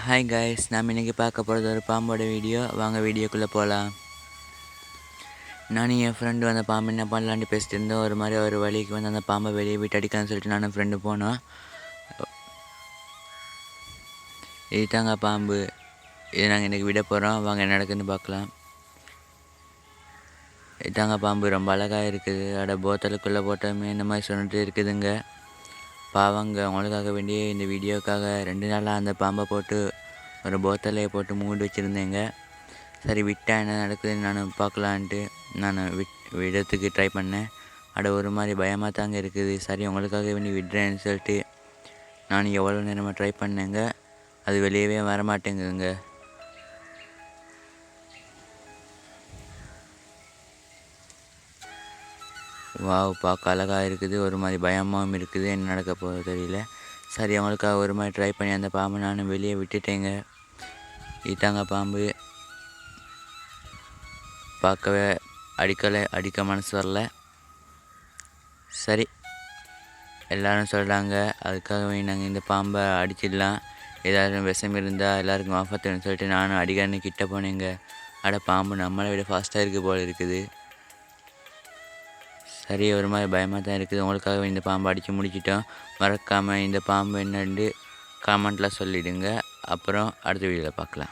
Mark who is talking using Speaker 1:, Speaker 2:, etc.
Speaker 1: Hi guys, நாம் இன்றைக்கி பார்க்க போகிறது ஒரு பாம்போட வீடியோ. வாங்க வீடியோக்குள்ளே போகலாம். நானும் என் ஃப்ரெண்டு அந்த பாம்பு என்ன பண்ணலான்ட்டு பேசிட்டு இருந்தோம். ஒரு மாதிரி ஒரு வழிக்கு வந்து அந்த பாம்பை வெளியே விட்டு அடிக்கலான்னு சொல்லிட்டு நானும் ஃப்ரெண்டு போனோம். இதுதாங்க பாம்பு. இது நாங்கள் இன்றைக்கி விட போகிறோம். வாங்க என்ன நடக்குதுன்னு பார்க்கலாம். இதுதாங்க பாம்பு, ரொம்ப அழகாக இருக்குது. அதோட போத்தலுக்குள்ளே போட்டோமே இந்த மாதிரி சொல்லிட்டு இருக்குதுங்க. பாவங்க, உங்களுக்காக வேண்டிய இந்த வீடியோக்காக 2 நாளாக அந்த பாம்பை போட்டு ஒரு போத்தலையை போட்டு மூடி வச்சுருந்தேங்க. சரி விட்டால் என்ன நடக்குதுன்னு நான் பார்க்கலான்ட்டு நான் விடத்துக்கு ட்ரை பண்ணேன். ஒரு மாதிரி பயமாக தாங்க இருக்குது. சரி உங்களுக்காக வேண்டி விடுறேன்னு சொல்லிட்டு நான் எவ்வளோ நேரமாக ட்ரை பண்ணேங்க. அது வெளியவே வரமாட்டேங்குதுங்க. வாவ், பார்க்க அழகாக இருக்குது. ஒரு மாதிரி பயமாகவும் இருக்குது. என்ன நடக்க போகிறது தெரியல. சரி அவங்களுக்காக ஒரு மாதிரி ட்ரை பண்ணி அந்த பாம்பை நான் வெளியே விட்டுட்டேங்க. இதாங்க பாம்பு. பார்க்கவே அடிக்க மனசு வரல. சரி எல்லோரும் சொல்கிறாங்க, அதுக்காகவே நாங்கள் இந்த பாம்பை அடிச்சிடலாம், ஏதாவது விஷம் இருந்தால் எல்லாருக்கும் ஆபத்துன்னு சொல்லிட்டு நானும் அடிக்கான்னு கிட்ட போனேங்க. பாம்பு நம்மளை விட ஃபாஸ்ட்டாக இருக்குது போல் இருக்குது. சரி ஒரு மாதிரி பயமாக தான் இருக்குது. உங்களுக்காக இந்த பாம்பை அடித்து முடிச்சிட்டோம். மறக்காமல் இந்த பாம்பு என்னன்னு கமெண்ட்டில் சொல்லிவிடுங்க. அப்புறம் அடுத்த வீடியோவில் பார்க்கலாம்.